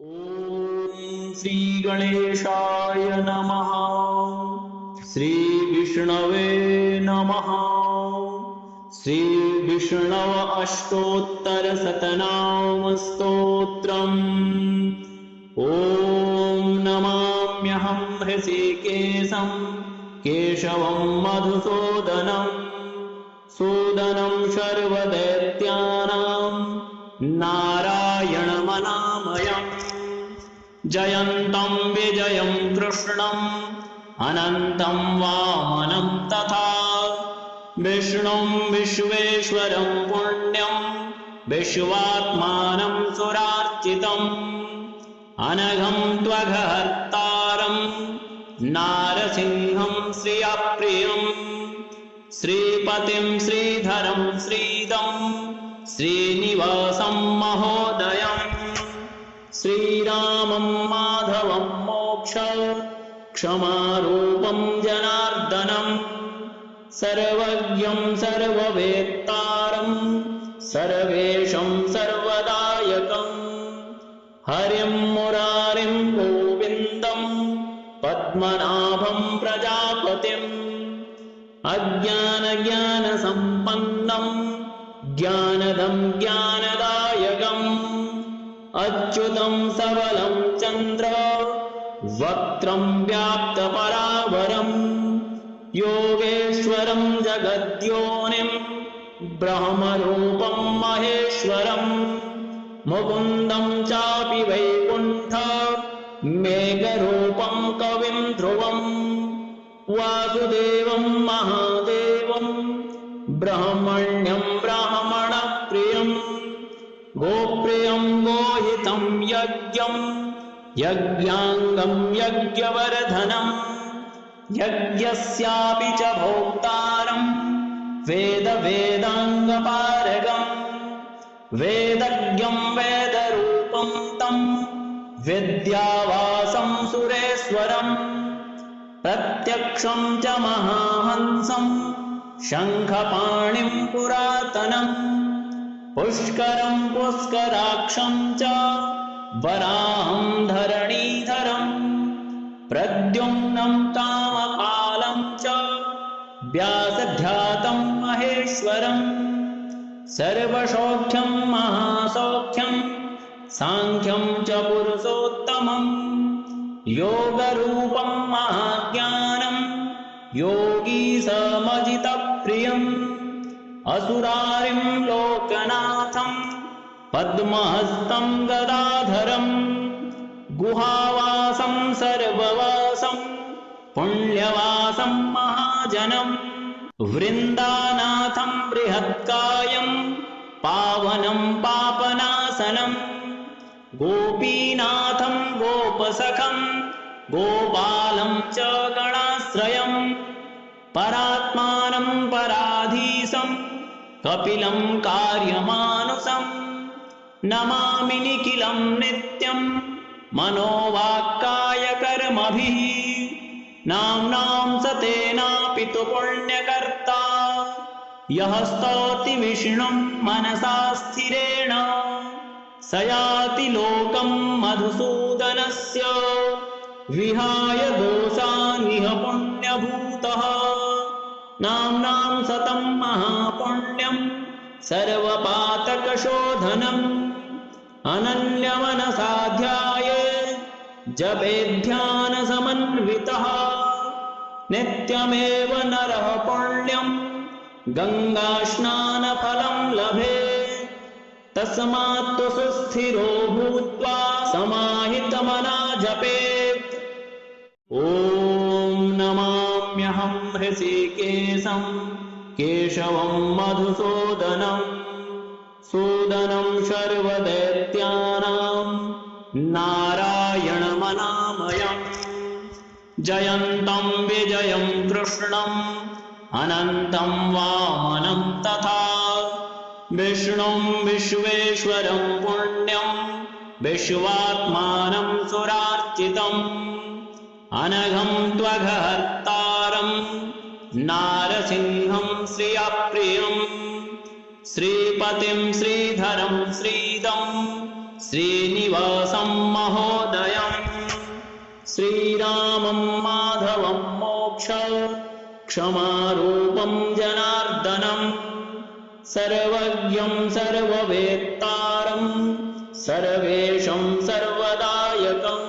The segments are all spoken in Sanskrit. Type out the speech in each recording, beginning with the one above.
ॐ श्री गणेशाय नमः। श्री विष्णवे नमः। श्री विष्णव अष्टोत्तर शतनाम स्तोत्रम्। ॐ नमाम्यहं हृषीकेशं केशवं मधुसूदनं सूदनं सर्वदैत्यानां नारायणमनामयम् जयन्तं विजयं कृष्णम् अनन्तं वामनं तथा विष्णुं विश्वेश्वरं पुण्यं विश्वात्मानं सुरार्चितम् अनघं त्वघहर्तारं नारसिंहं श्रियप्रियं श्रीपतिं श्रीधरं श्रीदं श्रीनिवासं महोदयम् श्रीरामं माधवं मोक्ष क्षमारूपं जनार्दनं सर्वज्ञं सर्ववेत्तारं सर्वेशं सर्वदायकं हरिं मुरारिं गोविन्दं पद्मनाभं प्रजापतिम् अज्ञानज्ञानसम्पन्नं ज्ञानदं ज्ञानदायकम् अच्युतं सबलं चन्द्र वक्त्रं व्याप्तपरावरम् योगेश्वरं जगद्योनिं ब्रह्मरूपं महेश्वरम् मुकुन्दं चापि वैकुण्ठ मेघरूपं कविं ध्रुवम् वासुदेवं महादेवं ब्रह्मण्यं ब्राह्मणप्रियम् गोप्रियं गोहितं यज्ञं यज्ञाङ्गं यज्ञवर्धनम् यज्ञस्यापि च भोक्तारं वेदाङ्गपारगम् वेदज्ञं वेदरूपं तं विद्यावासं सुरेश्वरम् प्रत्यक्षं च महाहंसं शङ्खपाणिं पुरातनम् पुष्करं पुष्कराक्षं च वराहं धरणीधरम् प्रद्युम्नं कामपालं च व्यासध्यातं महेश्वरम् सर्वसौख्यं महासौख्यं साङ्ख्यं च पुरुषोत्तमम् योगरूपं महाज्ञानं योगीशमजितप्रियम् असुरारिं लोकनाथं पद्महस्तं गदाधरं गुहावासं सर्ववासं पुण्यवासं महाजनं वृन्दानाथं बृहत्कायं पावनं पापनाशनं गोपीनाथं गोपसखं गोपालं च गणाश्रयम् परात्मानं पराधीशं कपिलं कार्यमानुषं नमामि निखिलं नित्यं मनोवाक्कायकर्मभिः नाम्नां सतेनापि तु पुण्यकर्ता यः स्तौति विष्णुं मनसा स्थिरेण स याति लोकं मधुसूदनस्य विहाय दोषानिह पुण्यभूतः नाम्नां सतं महापुण्यं सर्वपातकशोधनम् अनन्यमनसा ध्यायेत् जपेध्यानसमन्वितः नित्यमेव नरः पुण्यं गङ्गास्नानफलं लभेत् तस्मात् तु सुस्थिरो भूत्वा समाहितमना जपेत् ॐ नमाम्यहं हृषीकेशं केशवं मधुसूदनं सूदनं सर्वदैत्यानां नारायणमनामयम् जयन्तं विजयं कृष्णम् अनन्तं वामनं तथा विष्णुं विश्वेश्वरं पुण्यं विश्वात्मानं सुरार्चितम् अनघं त्वघहर्तारं नारसिंहं श्रियप्रियं श्रीपतिं श्रीधरं श्रीदं श्रीनिवासं महोदयम् श्रीरामं माधवं मोक्ष क्षमारूपं जनार्दनम् सर्वज्ञं सर्ववेत्तारं सर्वेशं सर्वदायकम्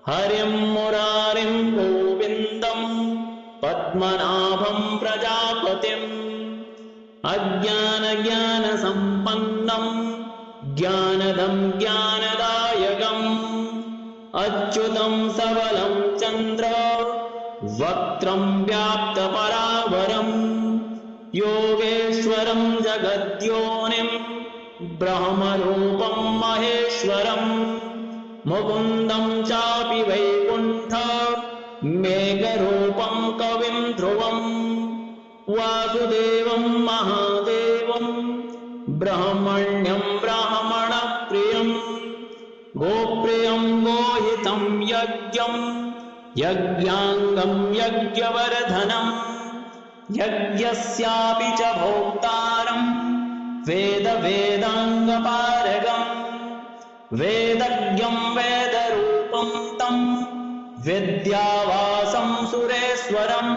हरिं मुरारिं गोविन्दं पद्मनाभं प्रजापतिम् अज्ञानज्ञानसम्पन्नं ज्ञानदं ज्ञानदायकम् अच्युतं सबलं चन्द्र वक्त्रं व्याप्तपरावरम् योगेश्वरं जगद्योनिं ब्रह्मरूपं महेश्वरम् मुकुन्दं चापि वैकुण्ठ मेघरूपं कविं ध्रुवम् वासुदेवं महादेवं ब्रह्मण्यं ब्राह्मणप्रियं गोप्रियं गोहितं यज्ञं यज्ञाङ्गं यज्ञवर्धनम् यज्ञस्यापि च भोक्तारं वेदाङ्गपारगम् वेदज्ञं वेदरूपं तं विद्यावासं सुरेश्वरम्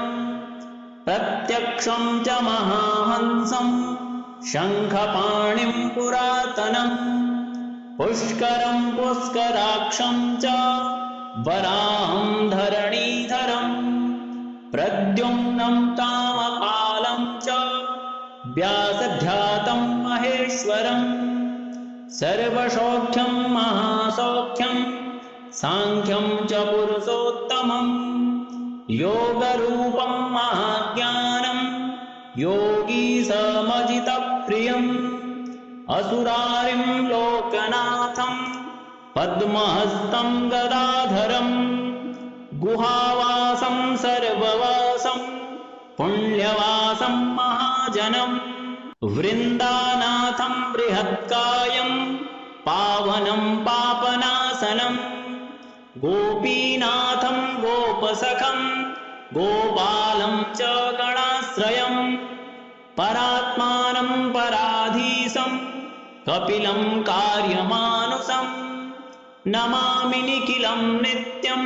प्रत्यक्षं च महाहंसं शङ्खपाणिं पुरातनम् पुष्करं पुष्कराक्षं च वराहं धरणीधरम् प्रद्युम्नं कामपालं च व्यासध्यातं महेश्वरम् सर्वसौख्यं महासौख्यं साङ्ख्यं च पुरुषोत्तमम् योगरूपं महाज्ञानं योगीसमजितप्रियम् असुरारिं लोकनाथं पद्महस्तं गदाधरम् गुहावासं सर्ववासं पुण्यवासं महाजनम् वृन्दानाथं बृहत्कायं पावनं पापनाशनं गोपीनाथं गोपसखं गोपालं च गणाश्रयम् परात्मानं पराधीशं कपिलं कार्यमानुषं नमामि निखिलं नित्यं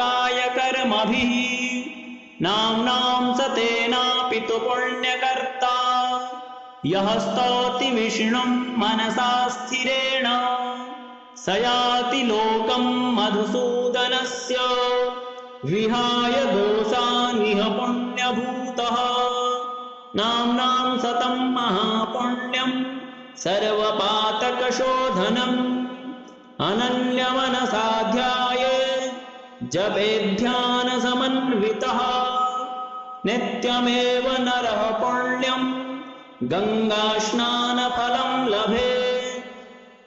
मनोवाक्कायकर्मभिः नाम्नां सतेनापि तु पुण्यकर्ता यः स्तौति विष्णुं मनसा स्थिरेण स याति लोकं मधुसूदनस्य विहाय दोषानिह पुण्यभूतः नाम्नां सतं महापुण्यं सर्वपातकशोधनम् अनन्यमनसा ध्याये जपेध्यानसमन्वितः नित्यमेव नरः पुण्यं गङ्गास्नानफलं लभेत्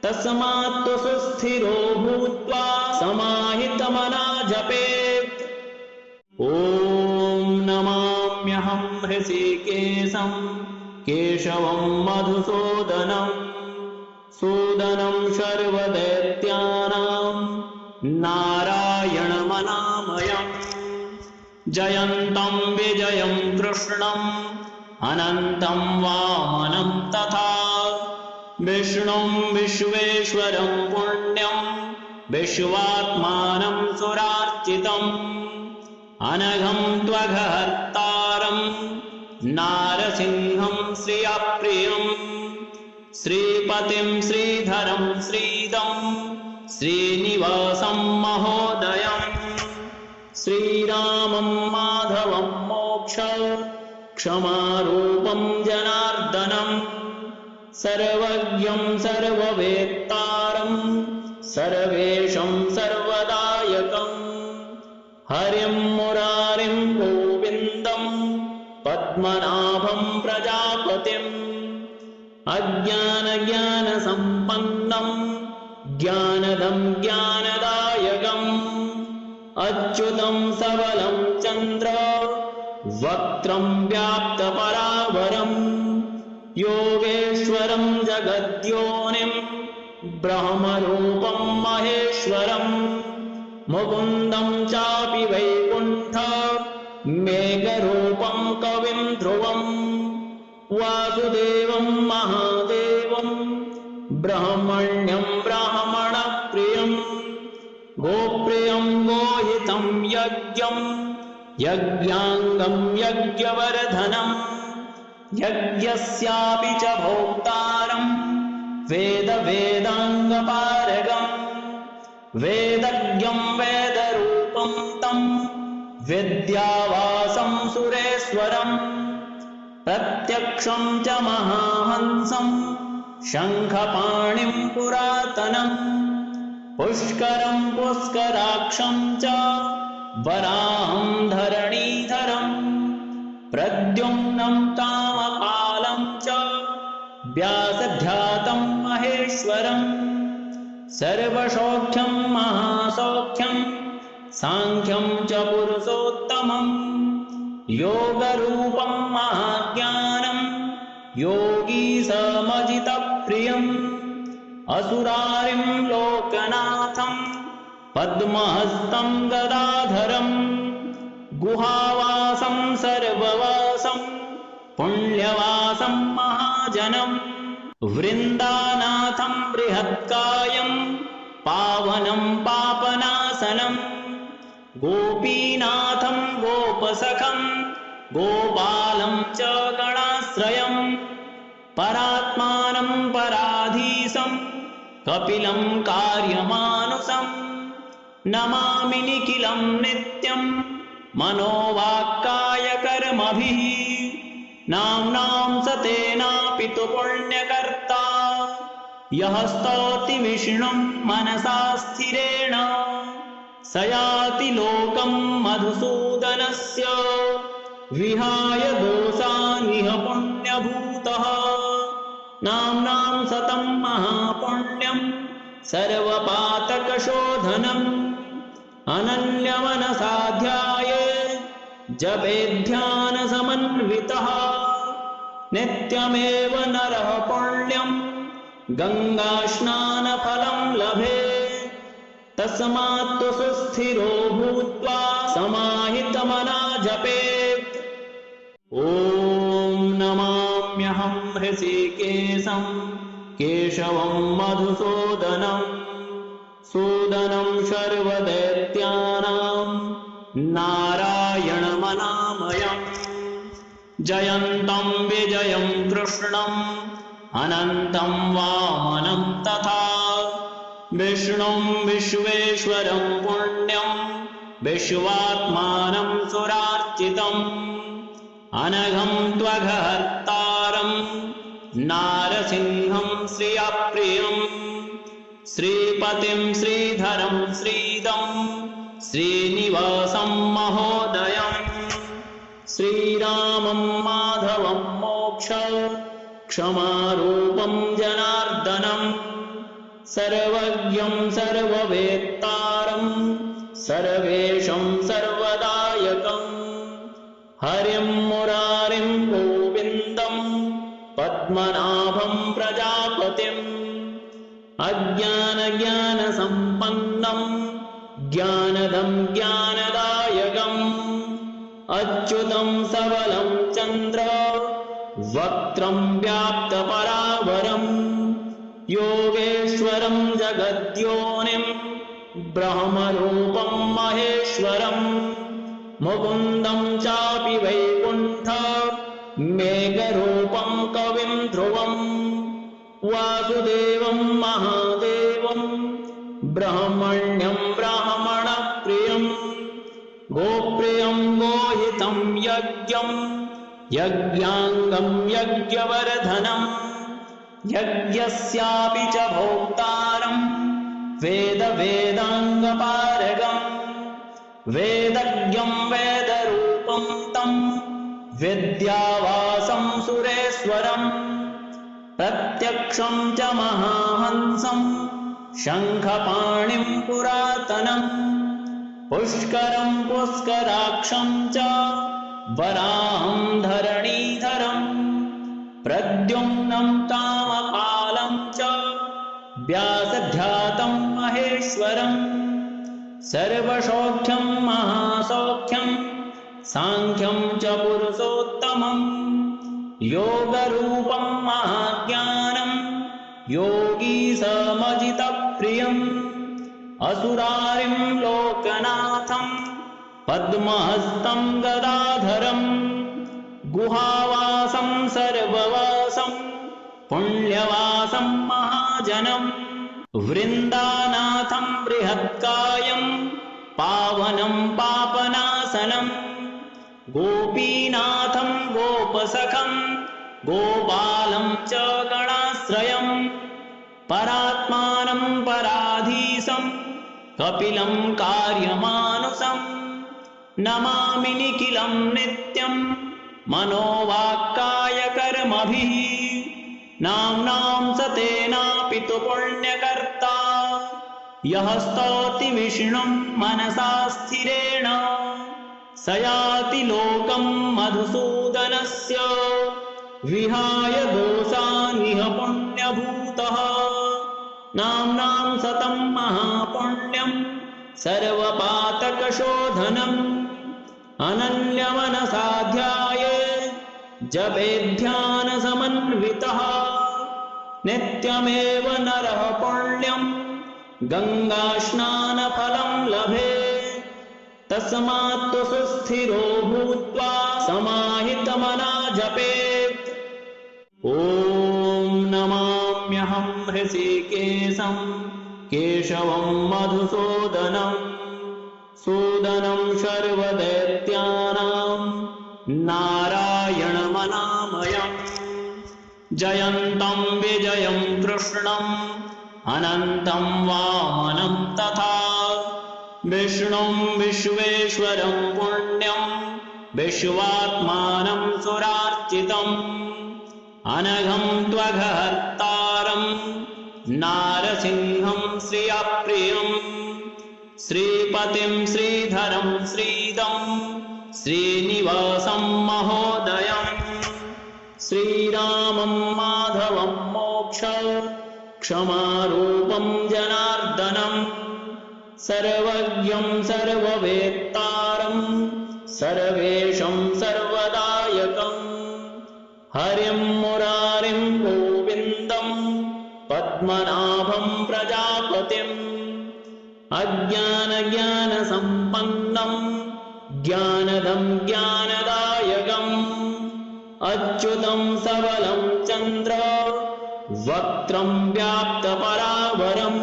तस्मात् सुस्थिरो भूत्वा समाहितमना जपेत् ॐ नमाम्यहं हृषीकेशं केशवं मधुसूदनम् सूदनं सर्वदैत्यानां नारायणमनामयम् जयन्तं विजयं कृष्णम् अनन्तं वामनं तथा विष्णुं विश्वेश्वरं पुण्यं विश्वात्मानं सुरार्चितम् अनघं त्वघहर्तारं नारसिंहं श्रियप्रियम् श्रीपतिं श्रीधरं श्रीदं श्रीनिवासं महोदयम् श्रीरामं माधवं मोक्ष क्षमारूपं जनार्दनम् सर्वज्ञं सर्ववेत्तारं सर्वेशं सर्वदायकम् हरिं मुरारिं गोविन्दं पद्मनाभं प्रजापतिम् अज्ञानज्ञानसम्पन्नं ज्ञानदं ज्ञानदायकम् अच्युतं सबलं चन्द्र वक्त्रं व्याप्तपरावरम् योगेश्वरं जगद्योनिं ब्रह्मरूपं महेश्वरम् मुकुन्दं चापि वैकुण्ठ मेघरूपं कविं ध्रुवम् वासुदेवं महादेवं ब्रह्मण्यं ब्राह्मणप्रियं योगितं यज्ञं यज्ञाङ्गं यज्ञवर्धनं यज्ञस्यापि च भोक्तारं वेदाङ्गपारगं वेदज्ञं वेदरूपं तं विद्यावासं सुरेश्वरं प्रत्यक्षं च महाहंसं शङ्खपाणिं पुरातनं पुष्करं पुष्कराक्षं च वराहं धरणीधरं प्रद्युम्नं कामपालं च व्यासध्यातं महेश्वरं सर्वसौख्यं महासौख्यं सांख्यं च पुरुषोत्तमं योगरूपं महाज्ञानं योगीसमजितप्रियम् असुरारिं लोकनाथं पद्महस्तं गदाधरं गुहावासं सर्ववासं पुण्यवासं महाजनं वृन्दानाथं बृहत्कायं पावनं पापनाशनं गोपीनाथं गोपसखं गोपालं च गणाश्रयं परात्मानं पराधीशं कपिलं कार्यमानुषं नमामि निखिलं नित्यं मनोवाक्कायकर्मभिः नाम्नां सतेनापि तु पुण्यकर्ता यः स्तौति विष्णुं मनसा स्थिरेण स याति लोकं मधुसूदनस्य विहाय दोषानिह पुण्यभूतः नाम्नां सतं महापुण्यं सर्वपातकशोधनम् अनन्यमनसा ध्याये जपेध्यानसमन्वितः नित्यमेव नरः पुण्यं गङ्गास्नानफलं लभेत् तस्मात् तु सुस्थिरो भूत्वा समाहितमना जपेत् ॐ नमाम्यहं हृषीकेशं केशवं मधुसूदनं सूदनं सर्वदैत्यानां नारायणमनामयम् जयन्तं विजयं कृष्णम् अनन्तं वामनं तथा विष्णुं विश्वेश्वरं पुण्यं विश्वात्मानं सुरार्चितम् अनघं त्वघहर्तारं नारसिंहं श्रियप्रियं श्रीपतिं श्रीधरं श्रीदं श्रीनिवासं महोदयं श्रीरामं माधवं मोक्ष क्षमारूपं जनार्दनं सर्वज्ञं सर्ववेत्तारं सर्वेशं सर्वदायकं हरिं मुरारिं गोविन्दं पद्मनाभं प्रजापतिम् अज्ञानज्ञानसम्पन्नं ज्ञानदं ज्ञानदायकम् अच्युतं सबलं चन्द्र वक्त्रं व्याप्तपरावरं योगेश्वरं जगद्योनिं ब्रह्मरूपं महेश्वरं मुकुन्दं चापि वैकुण्ठ मेघरूपं कविं ध्रुवं वासुदेवं महादेवं ब्रह्मण्यं ब्राह्मणप्रियं गोप्रियं गोहितं यज्ञं यज्ञाङ्गं यज्ञवर्धनं यज्ञस्यापि च भोक्तारं वेदाङ्गपारगं वेदज्ञं वेदरूपं तं विद्यावासं सुरेश्वरं प्रत्यक्षं च महाहंसं शङ्खपाणिं पुरातनं पुष्करं पुष्कराक्षं च वराहं धरणीधरं प्रद्युम्नं कामपालं च व्यासध्यातं महेश्वरं सर्वसौख्यं महासौख्यं सांख्यं च पुरुषोत्तमं योगरूपं महाज्ञानं योगीसमजितप्रियम् असुरारिं लोकनाथं पद्महस्तं गदाधरं गुहावासं सर्ववासं पुण्यवासं महाजनं वृन्दानाथं बृहत्कायं पावनं पापनाशनं गोपीनाथं गोपसखं गोपालं च गणाश्रयं परात्मानं पराधीशं कपिलं कार्यमानुषं नमामि निखिलं नित्यं मनोवाक्कायकर्मभिः नाम्नां सतेनापि तु पुण्यकर्ता यः स्तौति विष्णुं मनसा स्थिरेण स याति लोकं मधुसूदनस्य विहाय दोषानिह पुण्यभूतः नाम्नां सतं महापुण्यं सर्वपातकशोधनम् अनन्यमनसा ध्यायेत् जपेध्यानसमन्वितः नित्यमेव नरः पुण्यं गङ्गास्नानफलं लभेत् तस्मात् तु सुस्थिरो भूत्वा समाहितमना जपेत्। ॐ नमाम्यहं हृषीकेशं केशवं मधुसूदनं सूदनं सर्वदैत्यानां नारायणमनामयम् जयन्तं विजयं कृष्णम् अनन्तं वामनं तथा विष्णुं विश्वेश्वरं पुण्यं विश्वात्मानं सुरार्चितम् अनघं त्वघहर्तारं नारसिंहं श्रियप्रियं श्रीपतिं श्रीधरं श्रीदं श्रीनिवासं महोदयं श्रीरामं माधवं मोक्ष क्षमारूपं जनार्दनं सर्वज्ञं सर्ववेत्तारं सर्वेशं सर्वदायकं हरिं मुरारिं गोविन्दं पद्मनाभं प्रजापतिम् अज्ञानज्ञानसम्पन्नं ज्ञानदं ज्ञानदायकम् अच्युतं सबलं चन्द्र वक्त्रं व्याप्तपरावरं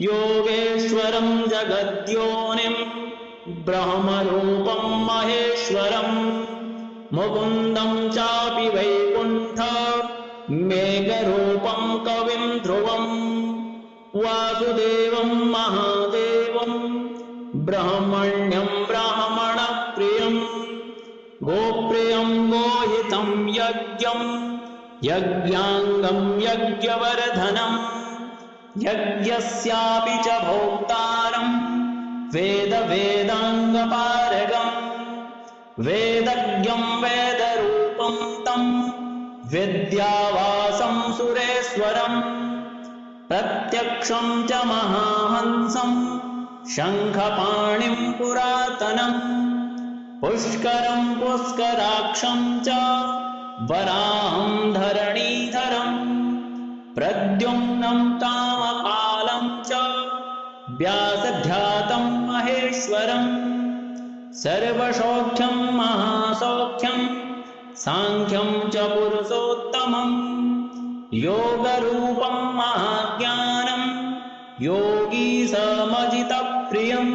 योगेश्वरं जगद्योनिं ब्रह्मरूपं महेश्वरं मुकुन्दं चापि वैकुण्ठ मेघरूपं कविं ध्रुवं वासुदेवं महादेवं ब्रह्मण्यं ब्राह्मणप्रियं गोप्रियं गोहितं यज्ञं यज्ञाङ्गं यज्ञवर्धनं यज्ञस्यापि च भोक्तारं वेदाङ्गपारगं वेदज्ञं वेदरूपं तं विद्यावासं सुरेश्वरं प्रत्यक्षं च महाहंसं शङ्खपाणिं पुरातनं पुष्करं पुष्कराक्षं च वराहं धरणीधरं प्रद्युम्नं कामपालं च व्यासध्यातं महेश्वरं सर्वसौख्यं महासौख्यं सांख्यं च पुरुषोत्तमं योगरूपं महाज्ञानं योगीशमजितप्रियम्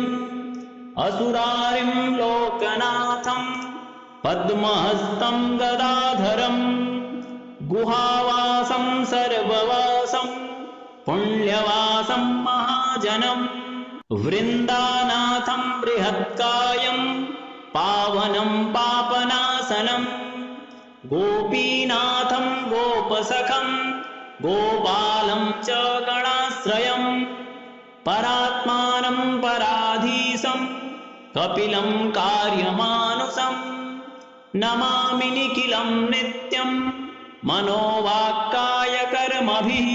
असुरारिं लोकनाथं पद्महस्तं गदाधरं गुहावासं सर्ववासं पुण्यवासं महाजनं वृन्दानाथं बृहत्कायं पावनं पापनाशनं गोपीनाथं गोपसखं गोपालं च गणाश्रयं परात्मानं पराधीशं कपिलं कार्यमानुषं नमामि निखिलं नित्यं मनोवाक्कायकर्मभिः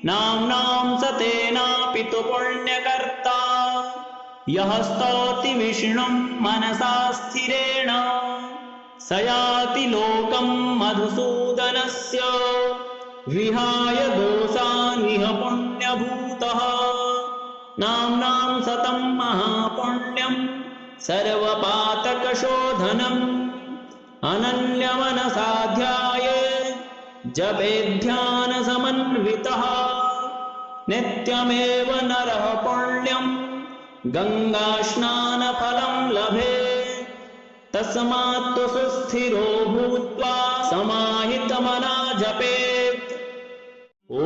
नाम्नां सतेनापि तु पुण्यकर्ता यः स्तौति विष्णुं मनसा स्थिरेण स याति लोकं मधुसूदनस्य विहाय दोषानिह पुण्यभूतः नाम्नां सतं महापुण्यं सर्वपातकशोधनम् अनन्यमनसा ध्याये जपेध्यानसमन्वितः नित्यमेव नरः पुण्यं गङ्गास्नानफलं लभेत् तस्मात् सुस्थिरो भूत्वा समाहितमना जपेत्। ॐ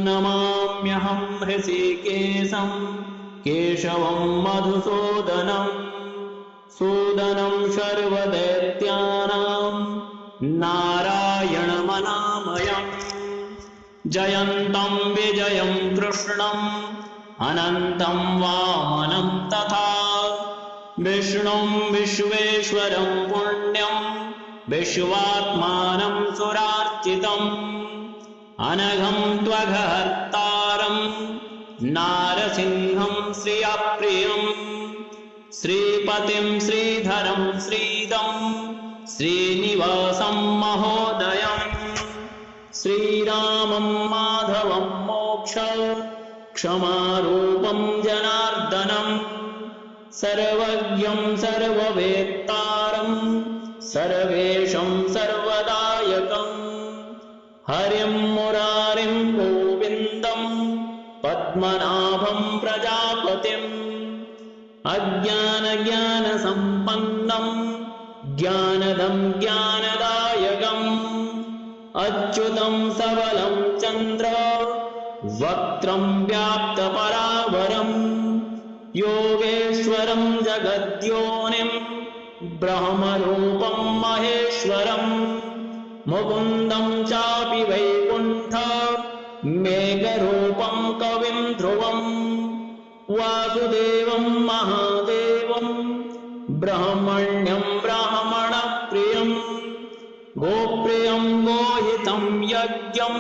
नमाम्यहं हृषीकेशं केशवं मधुसूदनं सूदनं सर्वदैत्यानां नारायणमनामयम् जयन्तं विजयं कृष्णम् अनन्तं वामनं तथा विष्णुं विश्वेश्वरं पुण्यं विश्वात्मानं सुरार्चितम् अनघं त्वघहर्तारं नारसिंहं श्रियप्रियं श्रीपतिं श्रीधरं श्रीदं श्रीनिवासं महोदयम् श्रीरामं माधवं मोक्ष क्षमारूपं जनार्दनं सर्वज्ञं सर्ववेत्तारं सर्वेशं सर्वदायकम् हरिं मुरारिं गोविन्दं पद्मनाभं प्रजापतिम् अज्ञानज्ञानसम्पन्नं ज्ञानदं ज्ञानदायकम् अच्युतं सबलं चन्द्र वक्त्रं व्याप्तपरावरम् योगेश्वरं जगद्योनिं ब्रह्मरूपं महेश्वरम् मुकुन्दं चापि वैकुण्ठ मेघरूपं कविं ध्रुवम् वासुदेवं महादेवं ब्रह्मण्यं ब्राह्मणप्रियम् गोप्रियं गोहितं यज्ञं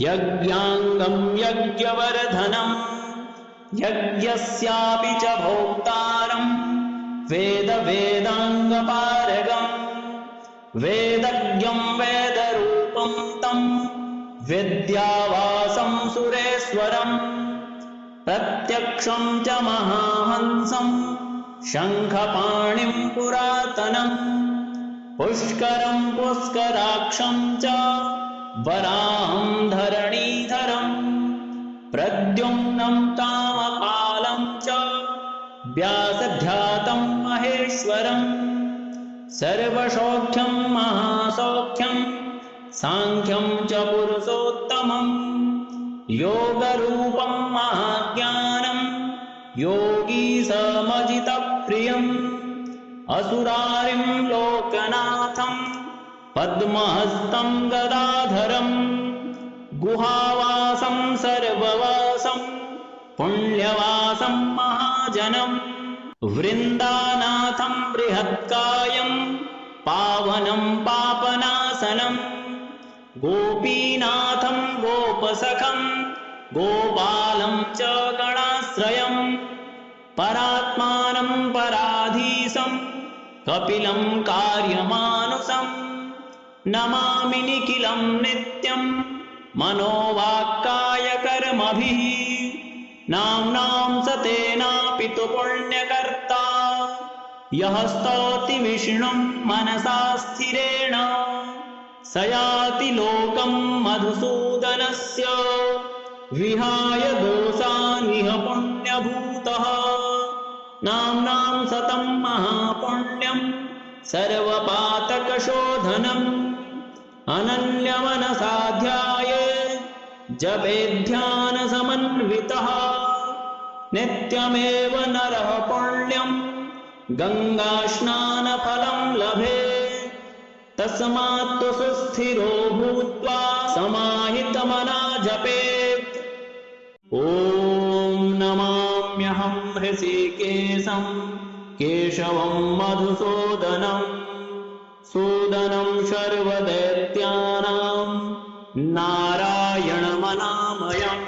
यज्ञाङ्गं यज्ञवर्धनम् यज्ञस्यापि च भोक्तारं वेदाङ्गपारगम् वेदज्ञं वेदरूपं तं विद्यावासं सुरेश्वरम् प्रत्यक्षं च महाहंसं शङ्खपाणिं पुरातनम् पुष्करं पुष्कराक्षं च वराहं धरणीधरम् प्रद्युम्नं कामपालं च व्यासध्यातं महेश्वरम् सर्वसौख्यं महासौख्यं सांख्यं च पुरुषोत्तमम् योगरूपं महाज्ञानं योगीसमजितप्रियम् असुरारिं लोकनाथं पद्महस्तं गदाधरम् गुहावासं सर्ववासं पुण्यवासं महाजनम् वृन्दानाथं बृहत्कायं पावनं पापनाशनं गोपीनाथं गोपसखं गोपालं च गणाश्रयम् परात्मानं पराधीशं कपिलं कार्यमानुषं नमामि निखिलं नित्यं मनोवाक्कायकर्मभिः नाम्नां सतेनापि तु पुण्यकर्ता यः स्तौति विष्णुं मनसा स्थिरेण स याति लोकं मधुसूदनस्य विहाय दोषानिह पुण्यभूतः नाम्नां सतं महापुण्यं सर्वपातकशोधनम् अनन्यमनसा ध्याये जपेध्यानसमन्वितः नित्यमेव नरः पुण्यं गङ्गास्नानफलं लभेत् तस्मात् सुस्थिरो भूत्वा समाहितमना जपेत्। ॐ नमाम्यहं हृषीकेशं केशवं मधुसूदनं सूदनं सर्वदैत्यानां नारायणमनामयम्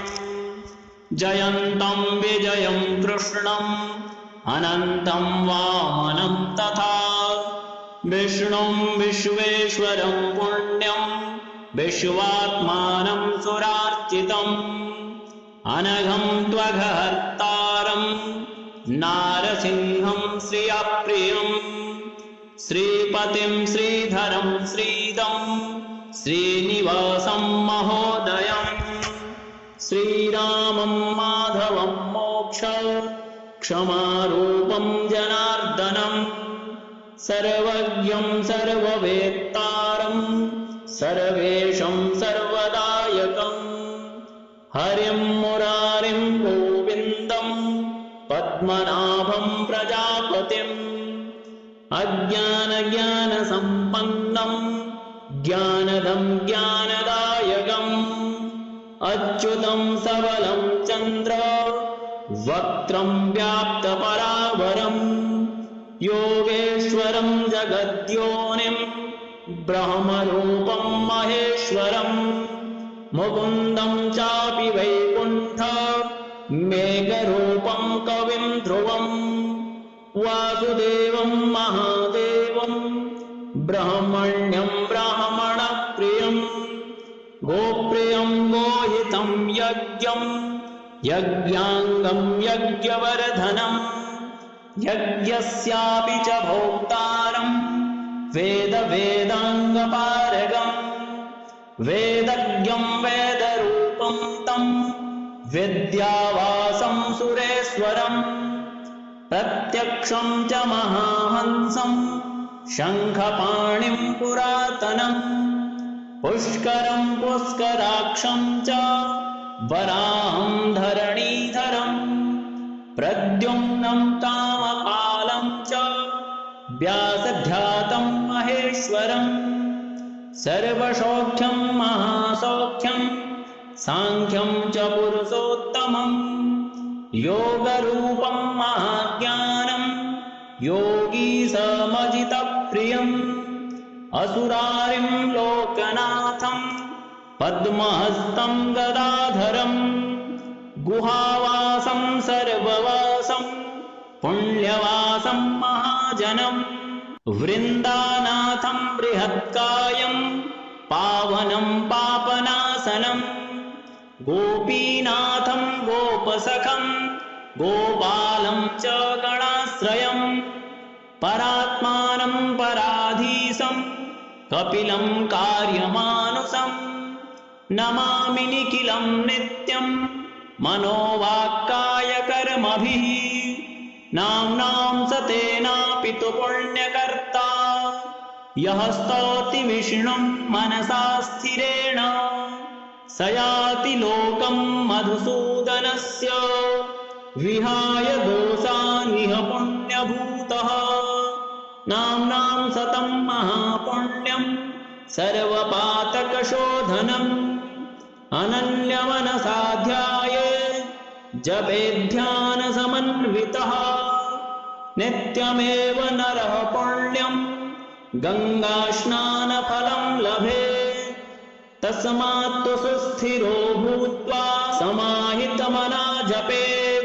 जयन्तं विजयं कृष्णम् अनन्तं वामनं तथा विष्णुं विश्वेश्वरं पुण्यं विश्वात्मानं सुरार्चितम् अनघं त्वघहर्तारं नारसिंहं श्रियप्रियं श्रीपतिं श्रीधरं श्रीदं श्रीनिवासं महोदयम् श्रीरामं माधवं मोक्ष क्षमारूपं जनार्दनं सर्वज्ञं सर्ववेत्तारं सर्वेशं सर्वदायकं हरिं मुरारिं गोविन्दं पद्मनाभं प्रजापतिम् अज्ञानज्ञानसम्पन्नं ज्ञानदं ज्ञानदायकम् अच्युतं सबलं चन्द्र वक्त्रं व्याप्तपरावरम् योगेश्वरं जगद्योनिं ब्रह्मरूपं महेश्वरम् मुकुन्दं चापि वैकुण्ठ मेघरूपं कविं ध्रुवम् वासुदेवं महादेवं ब्रह्मण्यं ब्राह्मणप्रियम् गोप्रियं गोहितं यज्ञं यज्ञाङ्गं यज्ञवर्धनम् यज्ञस्यापि च भोक्तारं वेदाङ्गपारगम् वेदज्ञं वेदरूपं तं विद्यावासं सुरेश्वरम् प्रत्यक्षं च महाहंसं शङ्खपाणिं पुरातनम् पुष्करं पुष्कराक्षं च वराहं धरणीधरम् प्रद्युम्नं कामपालं च व्यासध्यातं महेश्वरम् सर्वसौख्यं महासौख्यं साङ्ख्यं च पुरुषोत्तमम् योगरूपं महाज्ञानं योगीसमजितप्रियम् असुरारिं लोकनाथं पद्महस्तं गदाधरम् गुहावासं सर्ववासं पुण्यवासं महाजनम् वृन्दानाथं बृहत्कायं पावनं पापनाशनं गोपीनाथं गोपसखं गोपालं च गणाश्रयम् परात्मानं पराधीशं कपिलं कार्यमानुषं नमामि निखिलं नित्यं मनोवाक्कायकर्मभिः नाम्नां सतेनापि तु पुण्यकर्ता यः स्तौति विष्णुं मनसा स्थिरेण स याति लोकं मधुसूदनस्य विहाय दोषानिह पुण्यभूतः नाम्नां सतं महापुण्यं सर्वपातकशोधनम् अनन्यमनसाध्याये जपेध्यानसमन्वितः नित्यमेव नरः पुण्यं गङ्गास्नानफलं लभे तस्मात् तु सुस्थिरो भूत्वा समाहितमना जपेत्